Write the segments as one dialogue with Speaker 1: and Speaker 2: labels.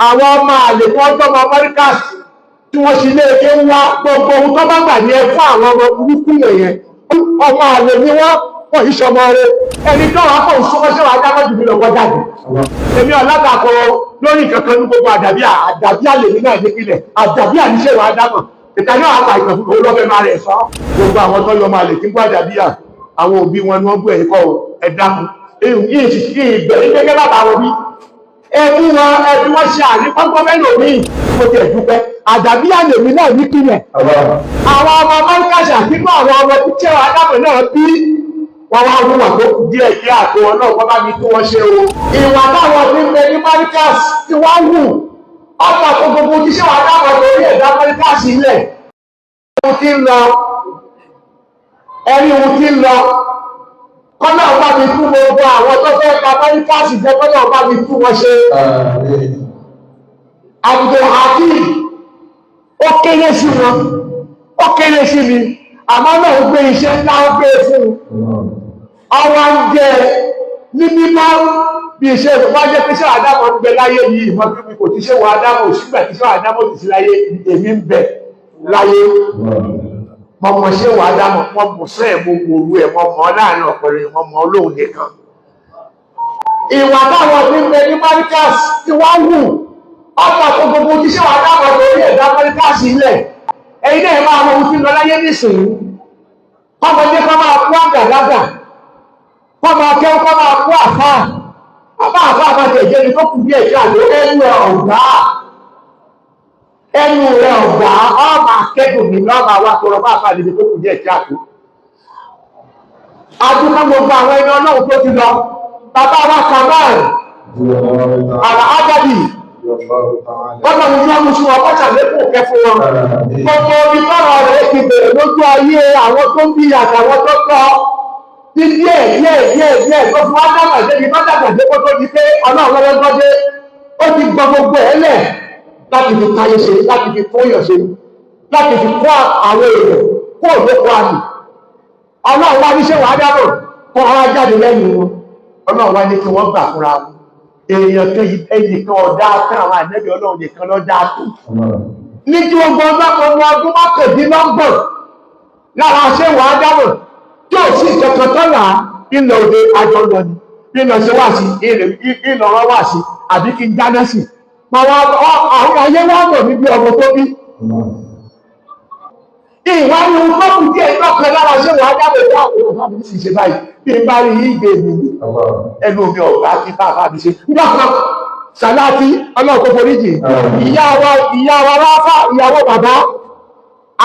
Speaker 1: àwọn ọmọ àlè kan tọmọ Amẹ́ríkà tí wọ́n sì lé eke ń wá gbogbo ohun tó bá gbà ní ẹ fún àwọn ọmọ burúkú yẹn ọmọ àlè ni wọ́n ìṣọmọ rẹ ẹni tó wà kó sọmọṣẹ́ wa dáná jù mí lọ kọjá jù èmi ọ̀làdàkọ lórí kankan ní gbogbo àdàbí àlèmí náà nípìnlẹ̀ àdàbí àníṣe wa dámọ̀ ìtàní àwọn àgbà ìkànnì owó lọ́fẹ̀ẹ́ máa rẹ̀ sọ gbogbo àwọn tó yọ máa lè kí n gbọ́ àdàbí àwọn òbí wọn ni wọ́n bú ẹ̀yìn kọ́ ẹ̀dákun ìbẹ̀rẹ̀ gẹ́gẹ́ bàbá wọn bí ẹbí wọn ṣe àríkọ́gbọ́ mẹ́lòmíì mo ti ẹ̀dúpẹ́ àdàbí àlèmí náà nípìnlẹ̀ àwọn ọmọ mọ́ríkàṣà nínú àwọn ọmọ tí tí wàá dábọ̀ náà bí wọ́n wá wúwà tó kù díẹ̀ kí àtò wọn náà kọ́ bá mi tí wọ́n ṣe o ìwà táwọn tí ń bẹ ní mọ́ríkàṣ tí wọ́n wù ọ̀pọ̀ tó gbogbo tí ṣé wàá dábọ̀ lórí ẹ̀dá mọ́ríkàṣ ilẹ̀ ẹni ohun tí ń lọ kọ́nà ọba mi tún gbogbo àwọn tó fẹ́ pa mọ́ríkàṣ jẹ́ kọ́nà ọba mi tún wọn ṣe Abdulhakeem ó kéré sí wọn ó kéré sí mi àmọ́ náà gbé iṣẹ́ ńlá ó gbé fún ọwọ́ ń jẹ ní mímọ́ bí iṣẹ́ ìwájẹ́ tí ṣe àdámọ̀ ń bẹ láyé yìí ìmọ̀kíbi kò ti ṣe wọ àdámọ̀ òṣìgbà tí ṣe àdámọ̀ ti sí láyé èmi ń bẹ láyé mọ̀mọ̀ ṣe wọ àdámọ̀ mọ̀ mọ̀ sẹ́ ẹ̀ mo gbòòrú ẹ̀ mọ̀ mọ̀ láàrin ọ̀pẹ̀rẹ̀ mọ̀ mọ̀ olóhùn nìkan ìwà táwọn tí ń bẹ ní Markaz tí wọ́n wù ọ̀pọ̀ tó gbogbo tí ṣe wọ àdámọ̀ lórí ẹ̀dá Markaz ilẹ̀ ẹ̀yin náà máa mọ ohun tí ń lọ láyé nísìnyí kọ́mọdé kọ́ máa kú àgàgàgà kọ́mọ akẹ́wọ́ kọ́ máa kú àfáà àfáà máa tẹ̀jẹ́ ní tó kù bí ẹ̀jẹ̀ àlọ́ ẹnu rẹ̀ ọ̀gá ọmọ akẹ́kọ̀ọ́ mi lọ́mọ àwọn akọ̀rọ̀ máa fà níbi tó kù bí ẹ̀jẹ̀ àtó adúgbò gbogbo àwọn ẹni ọlọ́run tó ti lọ bàbá wa Kamal Al-Adabi ọmọ mi yọ́ mú sí wọn kọ́ta lẹ́kùn kẹ́ fún wọn gbogbo omi tọ́rọ rẹ̀ ti bẹ̀rẹ̀ lójú ayé àwọn tó ń bí àtàwọn tó tọ́ ní díẹ̀ tó fún wádàgbàdé ní bádàgbàdé kó tó di pé ọlọ́run lọ́gbọ́dé ó ti gbọ́ gbogbo ẹ̀ lẹ̀ láti fi táyé ṣe láti fi fóyọ̀ ṣe láti fi kó àwọn èèyàn kó òdókò àmì ọlọ́run wá níṣẹ́ wàá dábọ̀ kó ara jáde lẹ́nu wọn ọlọ́run wá ní kí wọ́n gbà fúnra wọn èèyàn kan ẹnìkan ọ̀dá kan àwọn ànẹ́bí ọlọ́run nìkan lọ́dá tó ní kí wọ́n gbọ́n bá ọmọ ọdún mọ́kàndínlọ́gbọ̀n lára ṣé wàá dábọ̀ tí ò sí ìkẹ̀kọ̀ tọ́lá ìlọ òde àjọ lọ ni ìlọ ṣe wá sí ìlọ ọ̀rọ̀ wá sí àbí kí n jáná sí àwọn ayé wá mọ̀ níbi ọmọ tó bí ìwà ni ohun tó kù díẹ̀ lọ́kàn lára ṣé wàá dábọ̀ tí àwọn ọmọ mi sì ṣe báyìí bí n bá rí ìgbé mi ẹnu omi ọ̀gá tí bá bá mi ṣe nígbàkan Sàláàtì ọlọ́ọ̀kọ́ foríjì ìyá wa ráfà ìyàwó bàbá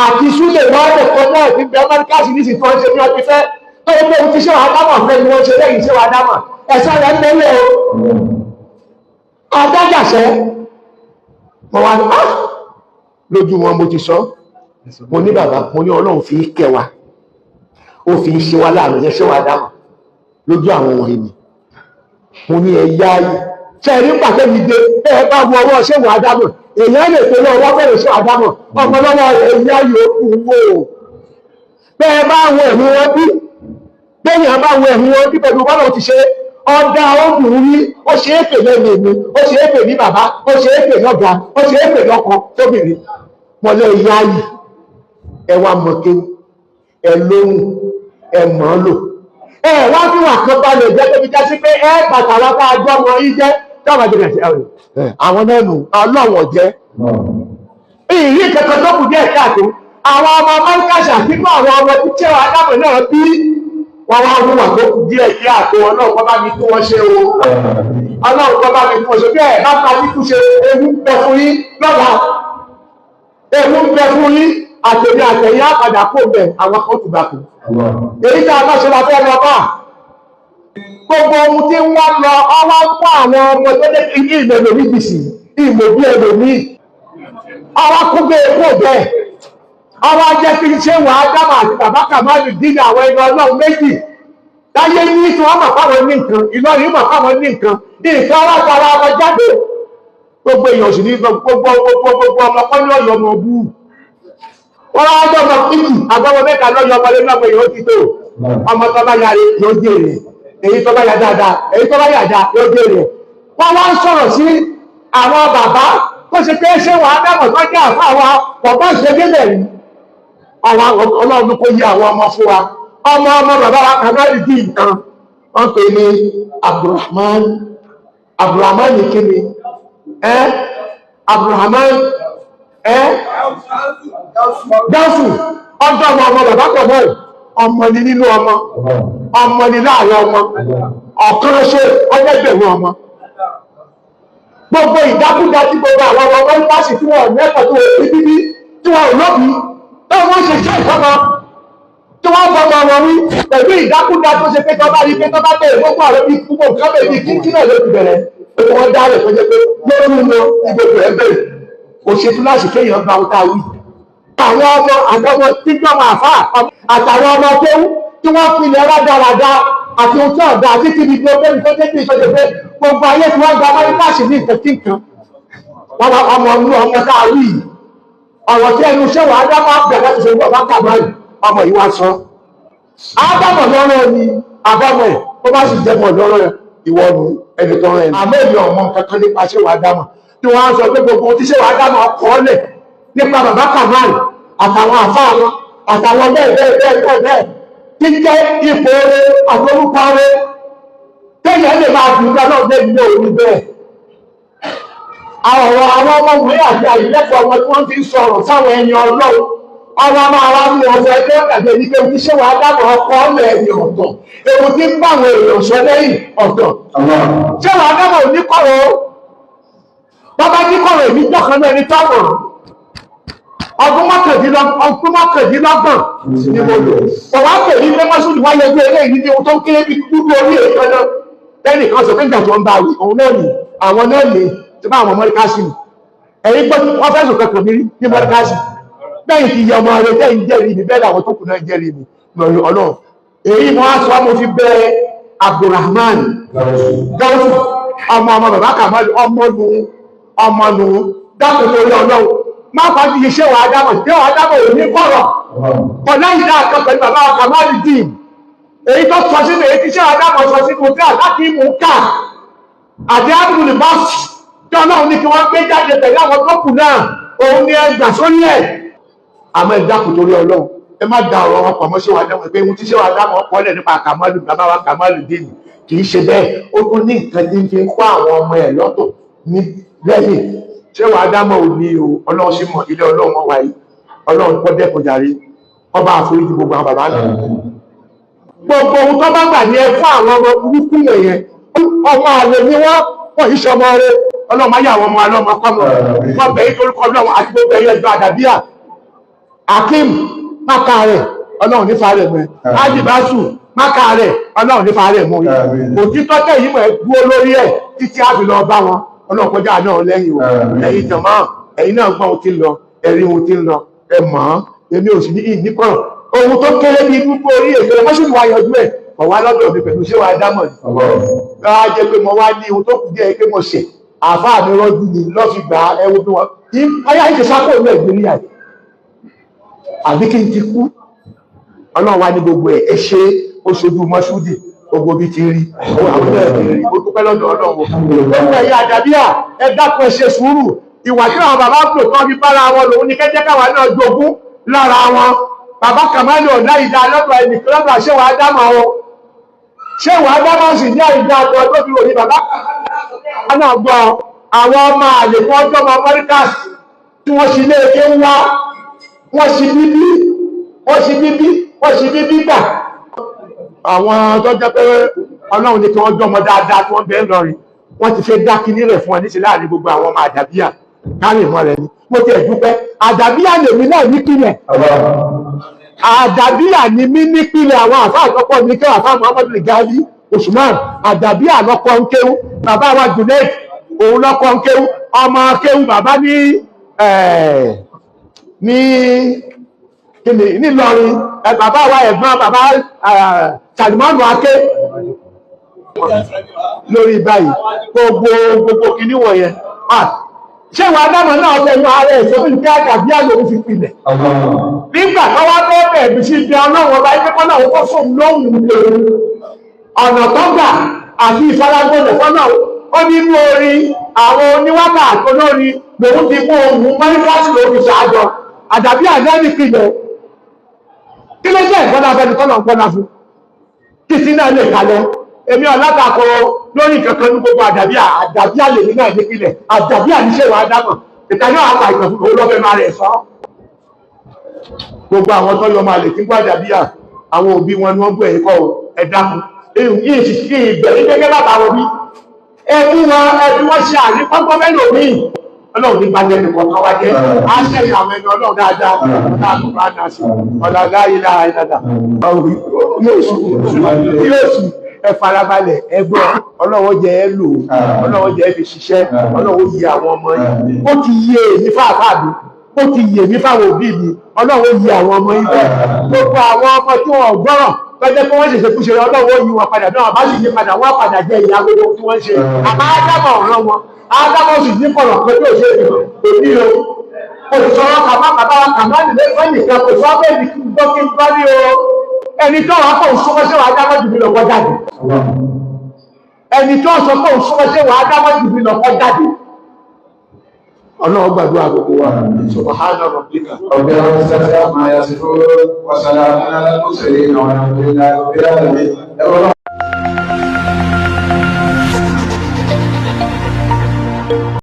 Speaker 1: àti súlẹ̀ wọ́n lè kọ́ náà ti bẹ Amẹ́ríkà sí ní sì tán ṣe ní ọdún fẹ́ tó ń bẹ ohun tí ṣé wàá dámọ̀ fẹ́ ni wọ́n ṣe lẹ́yìn ṣé wàá dámọ̀ ẹ̀sẹ̀ rẹ̀ ń lélẹ̀ o adájàṣẹ́ mo wá lójú wọn mo ti sọ mo ní bàbá mo ní Ọlọ́run fi kẹwàá ó fi ṣe wá láàrin yẹn ṣé wàá dámọ̀ lójú àwọn wọ̀nyí ni mo ní ẹ̀yà yìí ṣe rí pàtẹ́ mi dé ẹ bá wọ ọwọ́ ṣé wàá dámọ̀ èèyàn lè tó lọ́wọ́ bẹ̀rẹ̀ ṣé wàá dámọ̀ ọmọ lọ́wọ́ rẹ̀ ẹ̀yà yòókù wò bẹ́ẹ̀ bá wọ ẹ̀mí wọn bí bẹ́ẹ̀yàn bá wọ ẹ̀mí wọn bí pẹ̀lú bọ́lá ti ṣe ọ̀dà ọdún rí ó ṣe é pè lẹ́nu èmi ó ṣe é pè ní bàbá ó ṣe é pè lọ́gà ó ṣe é pè lọ́kọ tóbìnrin mọ̀lẹ́ ìyá yìí ẹ wá mọ̀ké ẹ lóhùn ẹ mọ̀ ọ́ lò ẹ wá fi wà kan balẹ̀ jẹ́ tóbi já sí pé ẹ bàtà wá bá ajọ́ ọmọ yìí jẹ́ táwọn àjẹmọ̀ ẹ̀sẹ̀ àwọn náà nù ọlọ́wọ̀ jẹ́ ìrí kankan tó kù díẹ̀ káàtó àwọn ọmọ Markaz nínú àwọn ọmọ tí tí wàá dábọ̀ náà bí wọ́n wá wúwà tó kù díẹ̀ káàtó ọlọ́run kọ́ bá mi tún wọ́n ṣe o ọlọ́run kọ́ bá mi tún wọ́n ṣe bẹ́ẹ̀ bá ká títún ṣe ewu ń bẹ fún yín lọ́la ewu ń bẹ fún yín àtẹ̀mí àtẹ̀yìn àpàdà kò bẹ̀ àwọn kan tù bá kù èyí tí a bá ṣe la fẹ́ lọ bá gbogbo ohun tí wọ́n lọ ọwọ́ fún àwọn ọmọ tó dé ìmọ̀ lórí bìsì ìmọ̀ bí ẹlòmíì ọwọ́ kú bẹ́ẹ̀ kò bẹ́ẹ̀ ọwọ́ jẹ́ kí n ṣe wà á dámà àti bàbá Kàmáàlù dínà àwọn ẹni ọlọ́run méjì láyé ní tí wọ́n mọ̀ fáwọn ní nǹkan Ìlọrin mọ̀ fáwọn ní nǹkan nǹkan alágbára wọn jáde gbogbo èèyàn sì ní gbogbo ọmọ kọ́ ní ọ̀yọ́ ọmọ bú wọ́n wá jọ ọmọ pípì àgbọ̀wọ́ mẹ́ta lọ́yọ̀ ọmọdé náà pé yóò ti tó ọmọ tó bá yára yóò jèrè èyí tó bá yà dáadáa èyí tó bá yà dáa yóò jèrè wọ́n wá ń sọ̀rọ̀ sí àwọn bàbá tó ṣe pé ṣé wàá dábọ̀ tó jẹ́ àfa wa bàbá ìṣẹ́gẹ́lẹ̀ rí ọlọ́run kó yí àwọn ọmọ fún wa ọmọ bàbá wa kan náà di nǹkan wọ́n pè ní Abdulrahman ní kíni Abdulrahman Gáúsù ọjọ́ ọmọ bàbá kan náà ọmọ ni nínú ọmọ ni láàrin ọmọ ọ̀kan ṣe ọjọ́gbẹ̀rún ọmọ gbogbo ìdákúdá tí gbogbo àwọn ọmọ ìpásì tí wọ́n mẹ́kọ̀ọ́ tó rí bíbí tí wọ́n lóbi tó wọ́n ṣe jẹ́ ìfọ́mọ tí wọ́n fọmọ wọn wí pẹ̀lú ìdákúdá tó ṣe pé tó bá rí pé tó bá bẹ̀rẹ̀ gbogbo àwọn ibi gbogbo nǹkan bẹ̀rẹ̀ bí kíkí náà ló ti bẹ̀rẹ̀ pé wọ́n dá rẹ̀ tó jẹ́ pé lórí lọ ìgbòkè ẹ̀ bẹ̀rẹ̀ kò ṣe tún láti kéèyàn gba ohun tá a wí. àwọn ọmọ àtọmọ tí jọmọ àfà àtàwọn ọmọ tó tí wọ́n pinnu rádaràda àti ohun tí ọ̀dà àti tí ibi ọgbẹ́ mi tó dé bí ìṣọ́jọ́ pé gbogbo ayé tí wọ́n gba mọ́ríkàṣì ní nǹkan kí nǹkan wọ́n wá ọmọ tá a wí yìí ọ̀rọ̀ tí ẹnu ṣé wàá dá máa bẹ̀rẹ̀ láti ṣe ń bọ̀ bá kà báyìí ọmọ yìí wá sọ. ádámọ̀ lọ́rọ̀ ni àbámọ̀ ẹ̀ tó bá sì jẹ́mọ̀ lọ́rọ̀ ìwọ nu ẹni tó rẹ̀ ní. àmọ́ èmi ọmọ kankan nípa ṣé wàá dámọ̀ tí wọ́n á sọ pé gbogbo tí ṣé wàá dámọ̀ ọkọ̀ ọ̀lẹ̀ nípa bàbá Kamal àtàwọn àfáà wọn àtàwọn bẹ́ẹ̀ tí jẹ́ ipò rẹ̀ àti orúkọ rẹ̀ téèyàn lè máa dùn lọ́nà lẹ́yìn òní bẹ́ẹ̀. àwọn ọmọ wọ̀nyí àti àyílẹ́kọ̀ọ́ wọn tí wọ́n fi ń sọ̀rọ̀ sáwọn ẹni ọlọ́run ọmọ máa wá ní ọmọ ẹgbẹ́ ọ̀gàdé ní pé oníṣẹ́ wa dábọ̀ ọkọ̀ ọ̀lẹ̀ ẹ̀yìn ọ̀tọ̀ ewu tí ń bá àwọn èèyàn sọ lẹ́yìn ọ̀tọ̀. ṣé wàá dábọ̀ oníkọ̀rọ̀ bàbá níkọ̀rọ̀ èmi jọ̀kan náà ní tọ́wọ̀ ọdún mọ́kàndínlọ́gbọ̀n ni mo lò ọ̀wá pè ní lẹ́mọ́sùn wáyé ẹgbẹ́ eléyìí ní ohun tó ń kéré bí dúdú orí èèyàn náà lẹ́nìkan sọ pé ìgbà tó ń bá wí òun náà ní àwọn náà ní tí bá àwọn mọ́ríkásì ní ẹ̀yìn gbọ́ wọ́n fẹ́sùn kankan mi ní mọ́ríkásì bẹ́ẹ̀ ti yẹ ọmọ rẹ̀ tẹ́yìn jẹ́rìí mi bẹ́ẹ̀ làwọn tó kù náà jẹ́rìí mi lọ́rọ̀ ọlọ́run èyí mo á sọ mo fi bẹ Abdulrahman Gáúsù ọmọ bàbá Kamal ọmọ nu dákun tó yẹ ọlọ́run má fà á ti ṣe wàá dámọ̀ ṣé wàá dámọ̀ ò ní kọ̀rọ̀ kọ̀lá ìdá kan pẹ̀lú bàbá Kamal dìín èyí tó sọ sínú èyí tí ṣé wàá dámọ̀ sọ sínú tí àlákì mú ká àti ábùrù bọ́ọ̀sì tí ọlọ́run ní kí wọ́n gbé jáde pẹ̀lú àwọn tó kù náà òun ni ẹgbà sórí ẹ̀ àmọ́ ìdákùn torí ọlọ́run ẹ má da ọ̀rọ̀ wọn pamọ́ ṣé wàá dámọ̀ pé ohun tí ṣé wàá dámọ̀ kọ́lẹ̀ nípa Kamal bàbá wa Kamal dìín kì í ṣe bẹ́ẹ̀ ó tún ní nǹkan tí ń fi kó àwọn ọmọ ẹ̀ lọ́tọ̀ ní lẹ́yìn ṣé wàá dámọ̀ ò ní o ọlọ́run sí mọ̀ ilé ọlọ́run wáyé ọlọ́run kọ́ dẹ́kun jàre ọba àforíjì gbogbo àwọn bàbá náà gbogbo ohun tó bá gbà ní ẹ fún àwọn ọmọ burúkú yẹn ọmọ àlè ni wọ́n pọ̀ iṣẹ́ ọmọ rẹ ọlọ́run máa yà àwọn ọmọ alọ́mọ kọ́mọ wọ́n bẹ̀yìn torúkọ ọlọ́run àti gbogbo ẹ̀yẹ ẹjọ́ àdàbíà Akeem máka rẹ̀ ọlọ́run nífa rẹ̀ mọ́ Ajibasu máka rẹ̀ ọlọ́run nífa rẹ̀ mọ́ òtítọ́ tẹ̀ yìí mọ̀ ẹ́ dúró lórí ẹ̀ títí á fi lọ bá wọn ọlọ́run kọjá náà lẹ́yìn o ẹ̀yin jọ̀mọ́ ẹ̀yin náà gbọ́n ohun tí ń lọ ẹ̀rí ohun tí ń lọ ẹ mọ̀ ọ́n èmi ò sì ní ìníkọ̀rọ̀ ohun tó kéré ní dúpọ̀ orí èso ẹ̀ mọ́ṣúlù wa yanjú ẹ̀ ọ̀wá lọ́dọ̀ mi pẹ̀lú ṣé wàá dámọ̀ ní bá jẹ́ pé mo wá ní ohun tó kù díẹ̀ pé mo ṣe àáfàá mi rọ́jú ni lọ́ fi gbà ẹwọ́ bí wọn ayé àìṣe sápò ní Nàìjíríà àbí kí n ti kú ọlọ́run wá ní gbogbo ẹ̀ ṣe ó ṣojú mọ́ṣúdì gbogbo bí ti rí àwọn ẹ̀rí ó dúpẹ́ lọ́dọ̀ ọlọ́run ẹ̀yà àdàbíà ẹ dákun ẹ ṣe sùúrù ìwà tí àwọn bàbá pò tán fi bára wọn lòun ní kẹ́jẹ́ káwa náà jogún lára wọn bàbá Kamal ọ̀dá ìdá lọ́dọ̀ ẹnìkan lọ́dọ̀ ṣé wàá dámọ̀ wọn ṣé wàá dámọ̀ sì ní àìdá àgbọ̀ tó fi ròyìn bàbá náà gbọ́ àwọn ọmọ àlè fún ọjọ́ ọmọ Amẹ́ríkàs tí wọ́n sì lé eke ńlá wọ́n sì bíbí gbà àwọn tó jẹ́ pé ọlọ́run ní kí wọ́n jọmọ dáadáa tí wọ́n bẹ́ẹ̀ lọ́rin wọ́n ti fẹ́ dá kíní rẹ̀ fún ẹ níṣẹ́ láàrin gbogbo àwọn ọmọ àdàbíà kárí ìmọ̀ rẹ̀ ni mo ti ẹ̀dúpẹ́ àdàbíà lèmi náà nípìnlẹ̀ àdàbíà ni mí nípìnlẹ̀ àwọn àfáà àkọ́kọ́ ní kí àfáà Muhammadu Gali Usman àdàbíà lọ́kọ́ ń kéwú bàbá wa Junaid òun lọ́kọ́ ń kéwú ọmọ kéwú bàbá nílọrin bàbá wa ẹ̀gbọ́n bàbá Salimanu Ake lórí báyìí gbogbo kìíní wọ̀nyẹn ṣé wà dámọ̀ náà ọ̀fẹ́ inú ààrẹ ìṣòfin kí àdàbí àlòrú fi pilẹ̀ nígbà tó wá tó bẹ̀ẹ̀bì sí ibi ọlọ́run ọba ikẹ́kọ́ náà ó fún lóhùn lè ọ̀nà tó gbà àti ìfaragbọ́nà fọ́nà ó ní inú orin àwọn oníwákà olórin lòun ti mú ohun mọ́ríkàsì lórí ṣáájọ àdàbí àjẹ́bì kìlẹ̀ kí ló jẹ́ ìgbọ́nà abẹ́ni tọ́nà gbọ́nà fún kí sí náà lè kalẹ̀ èmi ọ̀látàkọ lórí kankan ní gbogbo àdàbí àlèmí náà ní kílẹ̀ àdàbí àníṣẹ́wà adámọ̀ ìtàní àwọn àpà ìtàn fún olófẹ́ máa rẹ̀ sọ gbogbo àwọn tó yọ máa lè tí ń gbọ́ àdàbí àwọn òbí wọn ni wọ́n gbọ́ ẹ̀kọ́ ẹ̀dákun yìí sì sí ìbẹ̀rẹ̀ gẹ́gẹ́ bàbá wọn bí ẹbí wọn ṣe àríkọ́gbọ́ mẹ́lò míì ọlọ́run ní gbájẹ́ nìkan kan wá jẹ́ àṣẹ́yìn àwọn ẹni ọlọ́run dáadáa láàrín bá náà sí ọ̀làlá ilá ìlàdà yóò sì ẹ farabalẹ̀ ẹgbọ́ ọlọ́wọ́ jẹ́ ẹ lò ọlọ́wọ́ jẹ́ ẹ fi ṣiṣẹ́ ọlọ́wọ́ yí àwọn ọmọ yìí ó ti yé èmi fáfáà mi ó ti yé mi fáwọn òbí mi ọlọ́wọ́ yí àwọn ọmọ yìí bẹ́ẹ̀ gbogbo àwọn ọmọ tí wọ́n gbọ́rọ̀ pẹ́jẹ́ kí wọ́n ṣẹ̀ṣẹ̀ kúṣe ọlọ́wọ́ yí wọn padà náà bá sì yí padà wọ́n padà jẹ́ ìyá gbogbo tí wọ́n ṣe àmọ́ ádámọ̀ ọ̀ràn wọn ádámọ̀ sì ní kọ̀rọ̀ pé tó ṣe èmi o òṣìṣọ́rọ̀ kàmá nílé fẹ́nìkan kò sọ bẹ́ẹ̀ ní dókí bá ní o ẹni tó wà kọ́ òṣùwọ́ṣẹ́ wà ádámọ̀ jù mí lọ́kọ́ jáde ẹni tó sọ pé òṣùwọ́ṣẹ́ wà ádámọ̀ jù mí lọ́kọ́ jáde ọlọ́run gbàdúrà gbogbo wa subhana rabbika
Speaker 2: ọ̀gbẹ́ ọ̀rọ̀ sẹ́sẹ́ máa yà sí fún wàsàlá